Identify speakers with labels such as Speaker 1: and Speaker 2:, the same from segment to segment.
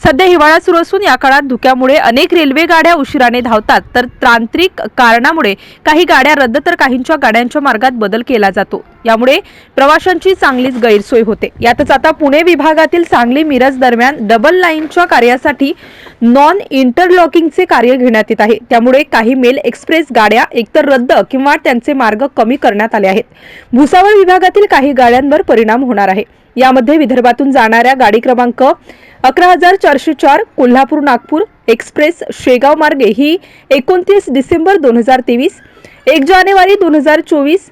Speaker 1: सध्या हिवाळा सुरू असून या काळात धुक्यामुळे अनेक रेल्वे गाड्या उशिराने धावतात, तर तांत्रिक कारणामुळे काही गाड्या रद्द तर काहींच्या गाड्यांच्या मार्गात बदल केला जातो। यामुळे प्रवाशांची चांगलीच गैरसोय होते। यातच आता पुणे विभागातील सांगली मिरज दरम्यान डबल लाईनच्या कार्यासाठी नॉन इंटरलॉकिंगचे कार्य घेण्यात येत आहे। त्यामुळे काही मेल एक्सप्रेस गाड्या एकतर रद्द किंवा त्यांचे मार्ग कमी करण्यात आले आहेत। भुसावळ विभागातील काही गाड्यांवर परिणाम होणार आहे। यामध्ये विदर्भातून जाणाऱ्या गाडी क्रमांक 11404 कोल्हापूर नागपूर एक्सप्रेस शेगाव मार्गे ही 29 डिसेंबर 2023, 1 जानेवारी 2024,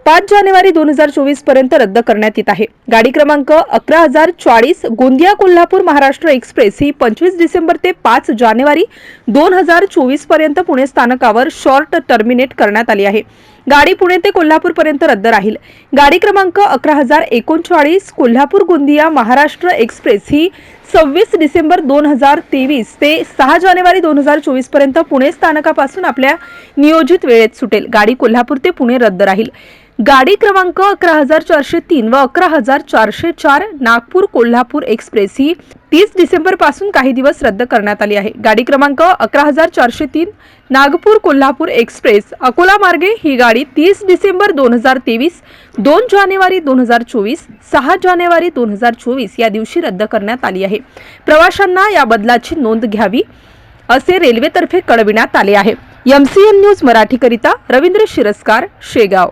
Speaker 1: 5 जानेवारी 2024 पर्यंत रद्द करण्यात येत आहे। गाडी क्रमांक 11040 गोंदिया कोल्हापूर महाराष्ट्र एक्सप्रेस ही 25 डिसेंबर ते 5 जानेवारी 2024 पर्यंत पुणे स्थानकावर शॉर्ट टर्मिनेट करण्यात आली आहे। गाडी पुणे ते कोल्हापूर पर्यंत रद्द राहील। गाडी क्रमांक 11039 कोल्हापूर गोंदिया महाराष्ट्र एक्सप्रेस ही 26 डिसेंबर 2023 ते 6 जानेवारी 2024 पर्यंत पुणे स्थानकापासून आपल्या नियोजित वेळेत सुटेल। गाडी कोल्हापूर ते पुणे रद्द राहील। गाडी क्रमांक 11403 व 11404 नागपूर कोल्हापूर एक्सप्रेस ही 30 डिसेंबर पासून काही दिवस रद्द करण्यात आली आहे। गाडी क्रमांक 11403 नागपूर कोल्हापूर एक्सप्रेस अकोला मार्गे ही गाडी 30 डिसेंबर 2023, 2 जानेवारी 2024, 6 जानेवारी 2024 या दिवशी रद्द करण्यात आली आहे। प्रवाशांना या बदलाची नोंद घ्यावी असे रेल्वेतर्फे कळविण्यात आले आहे। MCN न्यूज मराठीकरिता रवींद्र शिरस्कार, शेगाव।